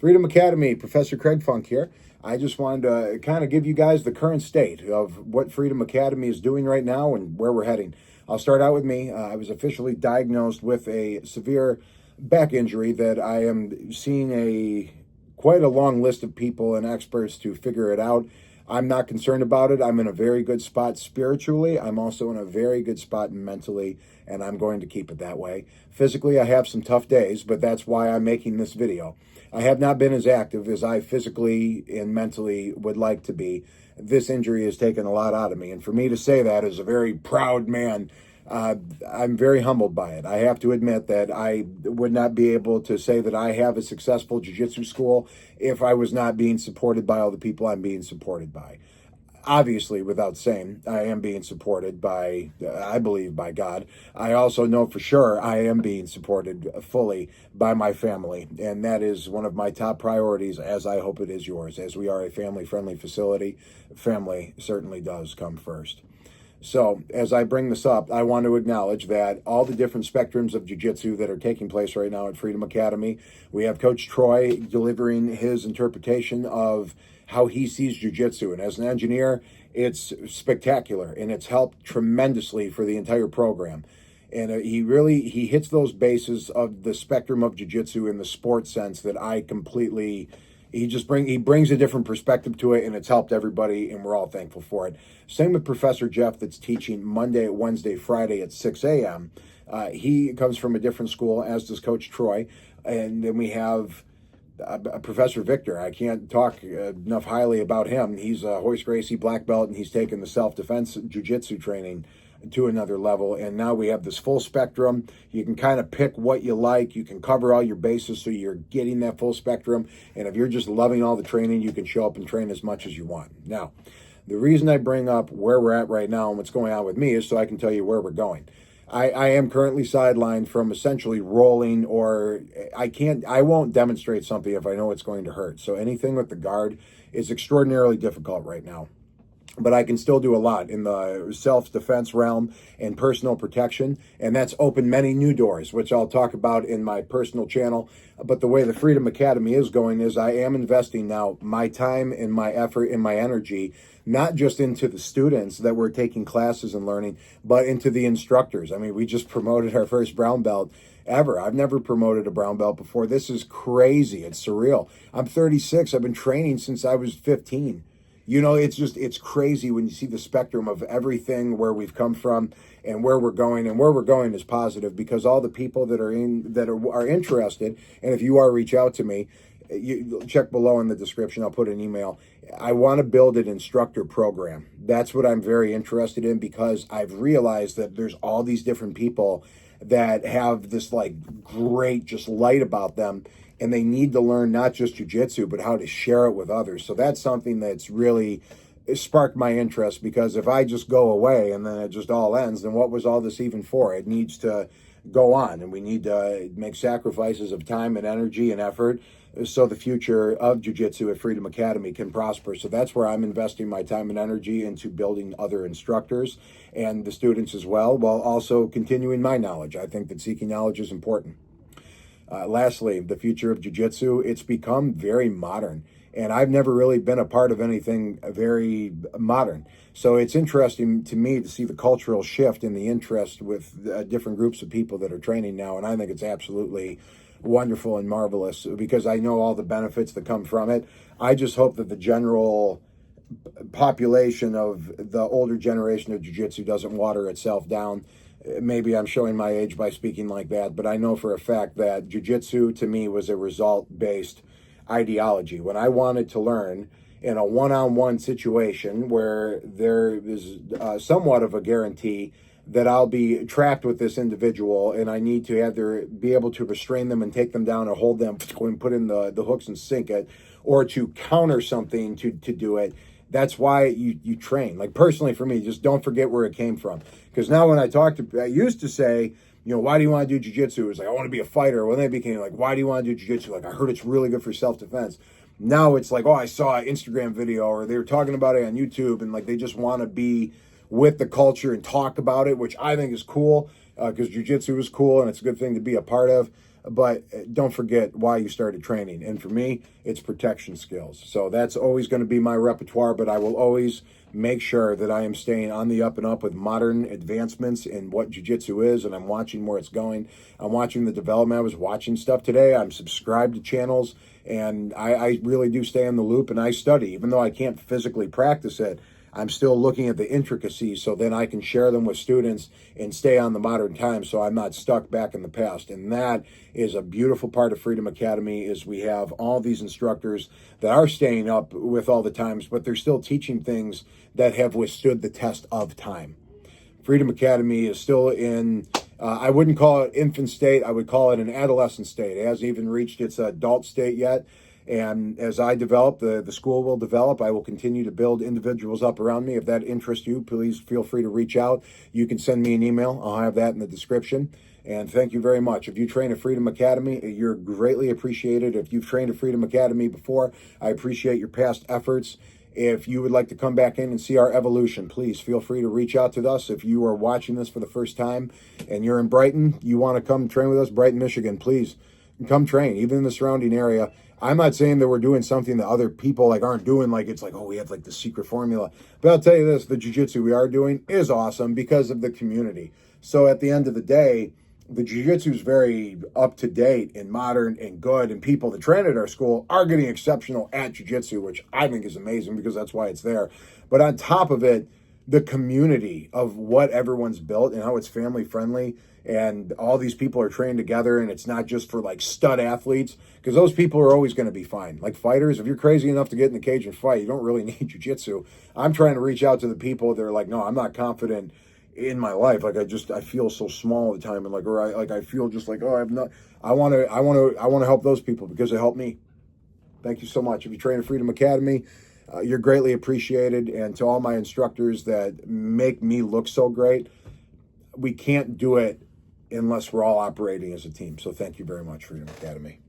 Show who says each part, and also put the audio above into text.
Speaker 1: Freedom Academy, Professor Craig Funk here. I just wanted to kind of give you guys the current state of what Freedom Academy is doing right now and where we're heading. I'll start out with me. I was officially diagnosed with a severe back injury that I am seeing quite a long list of people and experts to figure it out. I'm not concerned about it. I'm in a very good spot spiritually. I'm also in a very good spot mentally, and I'm going to keep it that way. Physically, I have some tough days, but that's why I'm making this video. I have not been as active as I physically and mentally would like to be. This injury has taken a lot out of me, and for me to say that as a very proud man, I'm very humbled by it. I have to admit that I would not be able to say that I have a successful jiu-jitsu school if I was not being supported by all the people I'm being supported by. Obviously, without saying, I am being supported by, I believe, by God. I also know for sure I am being supported fully by my family, and that is one of my top priorities, as I hope it is yours. As we are a family-friendly facility, family certainly does come first. So as I bring this up, I want to acknowledge that all the different spectrums of jiu-jitsu that are taking place right now at Freedom Academy, we have Coach Troy delivering his interpretation of how he sees jiu-jitsu. And as an engineer, it's spectacular, and it's helped tremendously for the entire program. And he hits those bases of the spectrum of jiu-jitsu in the sports sense that I completely... He brings a different perspective to it, and it's helped everybody, and we're all thankful for it. Same with Professor Jeff that's teaching Monday, Wednesday, Friday at 6 a.m. He comes from a different school, as does Coach Troy. And then we have Professor Victor. I can't talk enough highly about him. He's a Hoist Gracie black belt, and he's taken the self-defense jiu-jitsu training to another level. And now we have this full spectrum. You can kind of pick what you like. You can cover all your bases so you're getting that full spectrum. And if you're just loving all the training, you can show up and train as much as you want. Now, the reason I bring up where we're at right now and what's going on with me is so I can tell you where we're going. I am currently sidelined from essentially rolling, or I won't demonstrate something if I know it's going to hurt. So anything with the guard is extraordinarily difficult right now. But I can still do a lot in the self-defense realm and personal protection, and that's opened many new doors, which I'll talk about in my personal channel. But the way the Freedom Academy is going is I am investing now my time and my effort and my energy, not just into the students that we're taking classes and learning, but into the instructors. I mean, we just promoted our first brown belt ever. I've never promoted a brown belt before. This is crazy. It's surreal. I'm 36. I've been training since I was 15. You know, it's crazy when you see the spectrum of everything, where we've come from and where we're going. And where we're going is positive, because all the people that are interested, and if you are, reach out to me. You check below in the description. I'll put an email. I want to build an instructor program. That's what I'm very interested in, because I've realized that there's all these different people that have this like great just light about them, and they need to learn not just jiu-jitsu, but how to share it with others. So that's something that's really sparked my interest, because if I just go away and then it just all ends, then what was all this even for? It needs to go on, and we need to make sacrifices of time and energy and effort so the future of jiu-jitsu at Freedom Academy can prosper. So that's where I'm investing my time and energy, into building other instructors and the students as well, while also continuing my knowledge. I think that seeking knowledge is important. Lastly, the future of jiu-jitsu, it's become very modern, and I've never really been a part of anything very modern. So it's interesting to me to see the cultural shift in the interest with different groups of people that are training now, and I think it's absolutely wonderful and marvelous, because I know all the benefits that come from it. I just hope that the general population of the older generation of jiu-jitsu doesn't water itself down. Maybe I'm showing my age by speaking like that, but I know for a fact that jiu-jitsu to me was a result-based ideology. When I wanted to learn in a one-on-one situation where there is somewhat of a guarantee that I'll be trapped with this individual, and I need to either be able to restrain them and take them down, or hold them and put in the hooks and sink it, or to counter something to do it. That's why you train. Like, personally for me, just don't forget where it came from. Because now when I used to say, you know, why do you want to do jiu-jitsu? It was like, I want to be a fighter. When they became like, why do you want to do jiu-jitsu? Like, I heard it's really good for self-defense. Now it's like, oh, I saw an Instagram video, or they were talking about it on YouTube, and like they just want to be with the culture and talk about it, which I think is cool, because jiu-jitsu is cool and it's a good thing to be a part of. but don't forget why you started training. And for me, it's protection skills. So that's always going to be my repertoire, but I will always make sure that I am staying on the up and up with modern advancements in what jiu-jitsu is, and I'm watching where it's going. I'm watching the development. I was watching stuff today. I'm subscribed to channels, and I really do stay in the loop, and I study. Even though I can't physically practice it, I'm still looking at the intricacies so then I can share them with students and stay on the modern times so I'm not stuck back in the past. And that is a beautiful part of Freedom Academy, is we have all these instructors that are staying up with all the times, but they're still teaching things that have withstood the test of time. Freedom Academy is still in, I wouldn't call it infant state, I would call it an adolescent state. It hasn't even reached its adult state yet. And as I develop, the school will develop. I will continue to build individuals up around me. If that interests you, please feel free to reach out. You can send me an email. I'll have that in the description. And thank you very much. If you train at Freedom Academy, you're greatly appreciated. If you've trained at Freedom Academy before, I appreciate your past efforts. If you would like to come back in and see our evolution, please feel free to reach out to us. If you are watching this for the first time and you're in Brighton, you want to come train with us, Brighton, Michigan, please come train, even in the surrounding area. I'm not saying that we're doing something that other people aren't doing, it's like, oh, we have the secret formula. But I'll tell you this, the jiu-jitsu we are doing is awesome because of the community. So at the end of the day, the jiu-jitsu is very up to date and modern and good, and people that train at our school are getting exceptional at jiu-jitsu, which I think is amazing because that's why it's there. But on top of it, the community of what everyone's built and how it's family friendly, and all these people are trained together, and it's not just for stud athletes, because those people are always going to be fine. Like fighters, if you're crazy enough to get in the cage and fight, you don't really need jiu-jitsu. I'm trying to reach out to the people that are like, no, I'm not confident in my life. I feel so small all the time, and I feel just oh, I'm not. I want to help those people because they help me. Thank you so much. If you train at Freedom Academy, you're greatly appreciated. And to all my instructors that make me look so great, we can't do it unless we're all operating as a team. So thank you very much, Freedom Academy.